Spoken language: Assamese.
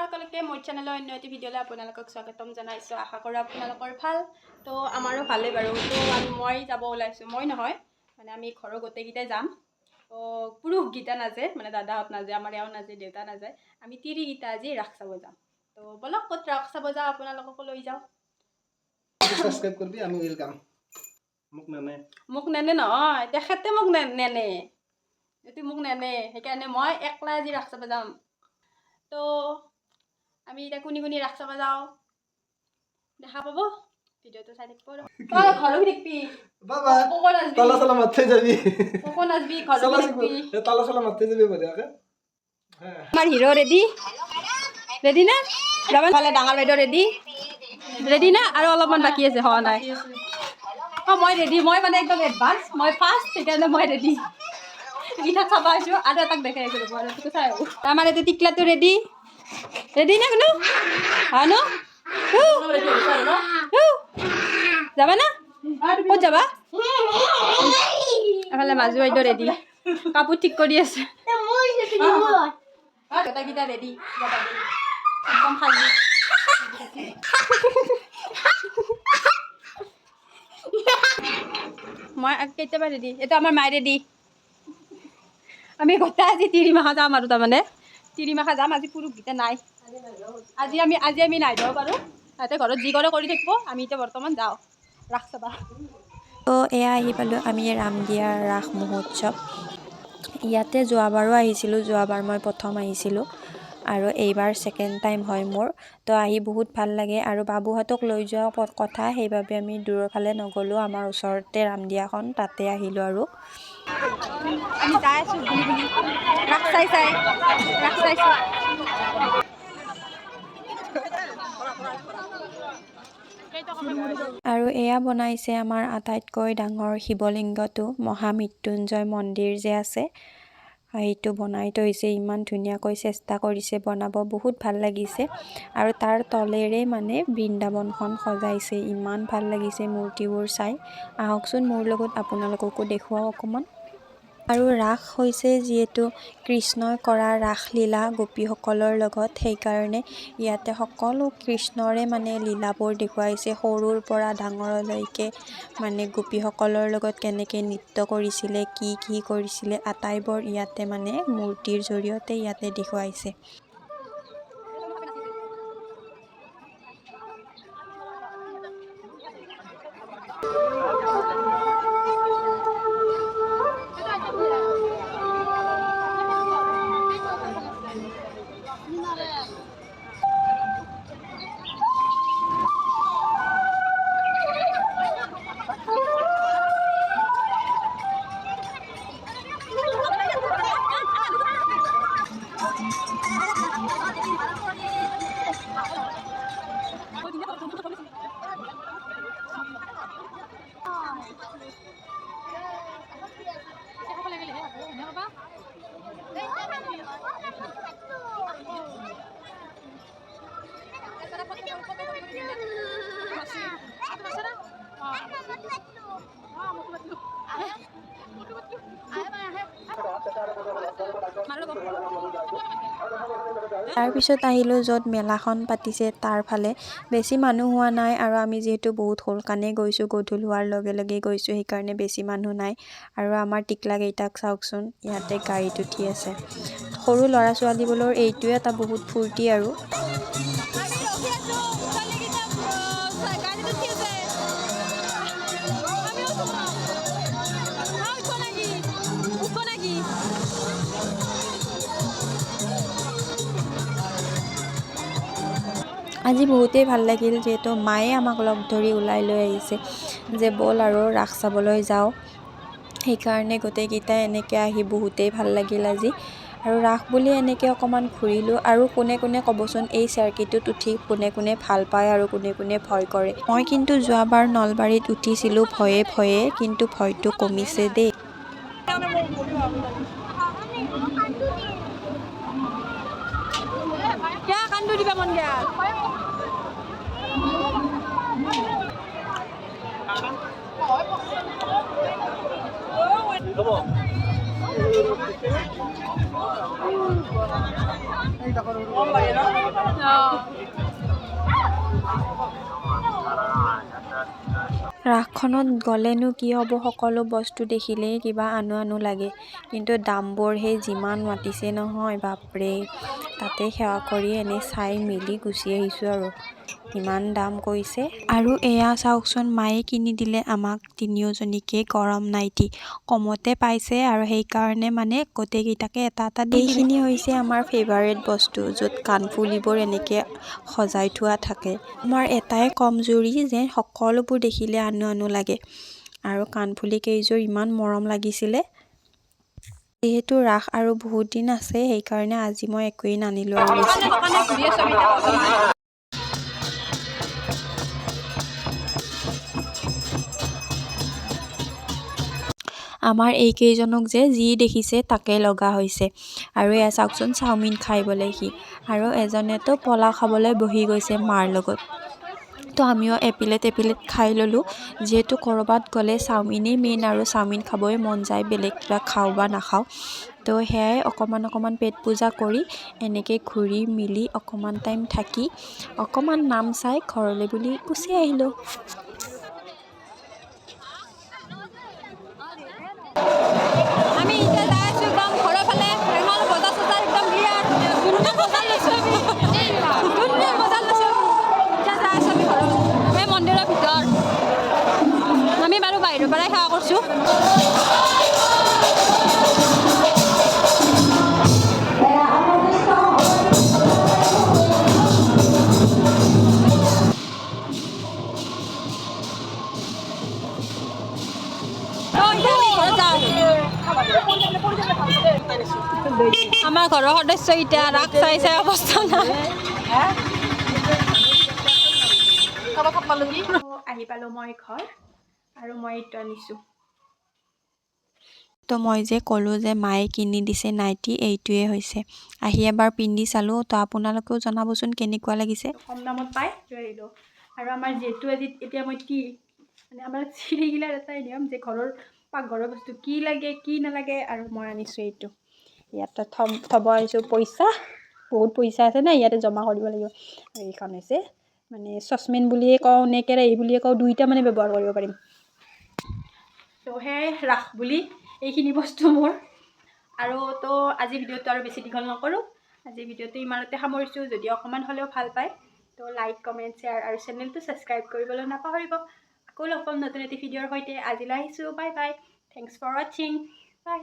সকলোকে মোৰ চেনেলৰ অন্য এটি ভিডিঅ'লৈ আপোনালোকক স্বাগতম জনাইছোঁ। আশা কৰোঁ আপোনালোকৰ ভাল। তো আমাৰো ভালেই বাৰু। তো মই যাব ওলাইছোঁ, মই নহয় মানে আমি ঘৰৰ গোটেইকেইটাই যাম। তো পুৰুষকেইটা নাযায়, মানে দাদাহঁত নাযায়, আমাৰ এওঁ নাযায়, দেউতা নাযায়। আমি তিৰিকেইটা আজি ৰাস চাব যাম। তো বলক ক'ত ৰাস চাব যাওঁ, আপোনালোককো লৈ যাওঁ। সাবস্ক্ৰাইব কৰিবি, আমি ওয়েলকাম। মোক নেনে নহয়, তেখেতে মোক নেনে, এইটো মোক নেনে, সেইকাৰণে মই একলা আজি ৰাস চাব যাম। তো আমি এতিয়া কোনি কোনি ৰাস চাব যাওঁ দেখা পাব, ভিডিঅ'টো চাই থাকিব। ঘৰত দেখবি বাবা তালা চালা মাৰতে যাবি, কখন আসবি, ঘৰত দেখবি তালা চালা মাৰতে যাবি বঢ়িয়াকে। আমাৰ হিৰো ৰেডি না যাবা ফালে ডাঙৰ বাইদেউ ৰেডি না আৰু অলপমান বাকী আছে, হোৱা নাই। মই ৰেডি, মই মানে একদম এডভান্স, মই ফাৰ্ষ্ট, সেইকাৰণে মই ৰেডি। ইঠাক চাব আহিছোঁ আৰু এটাক দেখাই আছোঁ, ৰ'ব আৰু তোকে চাই আহোঁ। আমাৰ এতিয়া টিকলাটো ৰেডি না কোনো হা ন যাবা না, ক'ত যাবা? এফালে মাজু বাইদেউ ৰেডি, কাপোৰ ঠিক কৰি আছে। গোটেইকেইটা ৰেডি একদম খালি। মই কেতিয়াবা ৰেডি, এইটো আমাৰ মায়ে ৰেডি। আমি গোটেই আজি তিৰিমাখা যাম আৰু তাৰমানে তিৰিমাখা যাম। আজি পুৰুষকেইটা নাই, আজি আমি নাই যাব পাৰোঁ। তাতে ঘৰত যি কৰে কৰি থাকিব, আমি এতিয়া বৰ্তমান যাওঁ ৰাস চাবা। তো এয়া আহি পালোঁ আমি ৰামদিয়াৰ ৰাস মহোৎসৱ। ইয়াতে যোৱাবাৰো আহিছিলোঁ, যোৱাবাৰ মই প্ৰথম আহিছিলোঁ আৰু এইবাৰ ছেকেণ্ড টাইম হয় মোৰ। তো আহি বহুত ভাল লাগে আৰু বাবুহঁতক লৈ যোৱা কথা, সেইবাবে আমি দূৰৰ ফালে নগ'লোঁ, আমাৰ ওচৰতে ৰামদিয়াখন, তাতে আহিলোঁ। আৰু আমি যাই আছোঁ বুলি ৰাস চাইছোঁ। আৰু এয়া বনাইছে আমাৰ আটাইতকৈ ডাঙৰ শিৱলিংগটো, মহামৃত্যুঞ্জয় মন্দিৰ যে আছে, সেইটো বনাই থৈছে। ইমান ধুনীয়াকৈ চেষ্টা কৰিছে বনাব, বহুত ভাল লাগিছে। আৰু তাৰ তলেৰে মানে বৃন্দাবনখন সজাইছে, ইমান ভাল লাগিছে মূৰ্তিবোৰ চাই। আহকচোন মোৰ লগত, আপোনালোককো দেখুৱাওঁ অকণমান। আৰু ৰাস হৈছে যিহেতু কৃষ্ণই কৰা ৰাসলীলা গোপীসকলৰ লগত, সেইকাৰণে ইয়াতে সকলো কৃষ্ণৰে মানে লীলাবোৰ দেখুৱাইছে, সৰুৰ পৰা ডাঙৰলৈকে মানে গোপীসকলৰ লগত কেনেকৈ নৃত্য কৰিছিলে, কি কৰিছিলে, আটাইবোৰ ইয়াতে মানে মূৰ্তিৰ জৰিয়তে ইয়াতে দেখুৱাইছে। তাৰপিছত আহিলোঁ য'ত মেলাখন পাতিছে তাৰ ফালে। বেছি মানুহ হোৱা নাই, আৰু আমি যিহেতু বহুত সোনকালে গৈছোঁ, গধূলি হোৱাৰ লগে লগে গৈছোঁ, সেইকাৰণে বেছি মানুহ নাই। আৰু আমাৰ টিকলাকেইটাক চাওকচোন, ইয়াতে গাড়ীত উঠি আছে। সৰু ল'ৰা ছোৱালীবোৰৰ এইটোৱে এটা বহুত ফূৰ্তি আৰু। আজি বহুতেই ভাল লাগিল, যিহেতু মায়ে আমাক লগ ধৰি ওলাই লৈ আহিছে যে ব'ল আৰু ৰাস চাবলৈ যাওঁ। সেইকাৰণে গোটেইকেইটাই এনেকৈ আহি বহুতেই ভাল লাগিল আজি। আৰু ৰাস বুলি এনেকৈ অকণমান ঘূৰিলোঁ। আৰু কোনে কোনে ক'বচোন, এই চাৰ্কিটোত উঠি কোনে কোনে ভাল পায় আৰু কোনে কোনে ভয় কৰে। মই কিন্তু যোৱাবাৰ নলবাৰীত উঠিছিলোঁ ভয়ে, কিন্তু ভয়টো কমিছে দেই। কান্দু দিবা মন গেল। ৰাসখনত গ'লেনো কি হ'ব, সকলো বস্তু দেখিলেই কিবা আনো আনো লাগে, কিন্তু দামবোৰ সেই যিমান মাতিছে নহয় বাপৰে, তাতে সেৱা কৰি এনেই চাই মেলি গুচি আহিছোঁ আৰু ইমান দাম কৈছে। আৰু এয়া চাওকচোন, মায়ে কিনি দিলে আমাক তিনিওজনীকে গৰম নাইটি, কমতে পাইছে আৰু সেইকাৰণে মানে গোটেইকেইটাকে এটা এটা দি এইখিনি হৈছে আমাৰ ফেভাৰেট বস্তু, য'ত কাণফুলিবোৰ এনেকৈ সজাই থোৱা থাকে। আমাৰ এটাই কমজুৰি যে সকলোবোৰ দেখিলে আনো আনো লাগে, আৰু কাণফুলি কেইযোৰ ইমান মৰম লাগিছিলে। যিহেতু ৰাস আৰু বহুত দিন আছে, সেইকাৰণে আজি মই একোৱেই নানিলোঁ আৰু বেছি। আমাৰ এইকেইজনক যে যি দেখিছে তাকে লগা হৈছে, আৰু এয়া চাওকচোন চাওমিন খাই বোলে সি, আৰু এজনেতো পোলাও খাবলৈ বহি গৈছে মাৰ লগত। তো আমিও এপিলেট খাই ল'লোঁ, যিহেতু ক'ৰবাত গ'লে চাওমিনেই মেইন আৰু চাওমিন খাবই মন যায়, বেলেগ কিবা খাওঁ বা নাখাওঁ। তো সেয়াই অকণমান পেট পূজা কৰি এনেকৈ ঘূৰি মেলি অকণমান টাইম থাকি অকণমান নাম চাই ঘৰলৈ বুলি গুচি আহিলোঁ। আমি এতিয়া যাই আছোঁ একদম ঘৰৰ ফালে, এখন বজাৰ চজাৰ একদম বিৰাট ধুনীয়া বজাৰ লৈছোঁ আমি, ধুনীয়া বজাৰ লৈছোঁ। এতিয়া যাই আছোঁ আমি ঘৰৰ এই মন্দিৰৰ ভিতৰ, আমি বাৰু বাহিৰৰ পৰাই সেৱা কৰিছোঁ। আমাৰ ঘৰৰ সদস্য এতিয়া ৰাস চাই চাই অৱস্থা নাই। আহি পালোঁ মই ঘৰ, আৰু মই এইটো আনিছোঁ। তো মই যে ক'লোঁ যে মায়ে কিনি দিছে নাইটি, এইটোৱে হৈছে। আহি এবাৰ পিন্ধি চালোঁ, তো আপোনালোকেও জনাবচোন কেনেকুৱা লাগিছে। কম দামত পাই লৈ আহিলোঁ। আৰু আমাৰ যিহেতু আজি এতিয়া মই মানে আমাৰ চিৰিগিলাৰ এটাই নিয়ম যে ঘৰৰ পাকঘৰৰ বস্তু কি লাগে কি নালাগে, আৰু মই আনিছোঁ এইটো। ইয়াতে থ'ব আহিছোঁ পইচা, বহুত পইচা আছে না, ইয়াতে জমা কৰিব লাগিব। আৰু এইখন হৈছে মানে চচপেন বুলিয়ে কওঁ নে কেৰাহী বুলিয়ে কওঁ, দুইটা মানে ব্যৱহাৰ কৰিব পাৰিম। তো সেয়াই ৰাস বুলি এইখিনি বস্তু মোৰ। আৰু তো আজি ভিডিঅ'টো আৰু বেছি দীঘল নকৰোঁ, আজি ভিডিঅ'টো ইমানতে সামৰিছোঁ। যদি অকণমান হ'লেও ভাল পায় তো লাইক, কমেণ্ট, শ্বেয়াৰ আৰু চেনেলটো ছাবস্ক্ৰাইব কৰিবলৈ নাপাহৰিব। আকৌ লগ পাম নতুন এটি ভিডিঅ'ৰ সৈতে। আজিলৈ আহিছোঁ, বাই বাই, থেংকছ ফৰ ৱাচিং, বাই।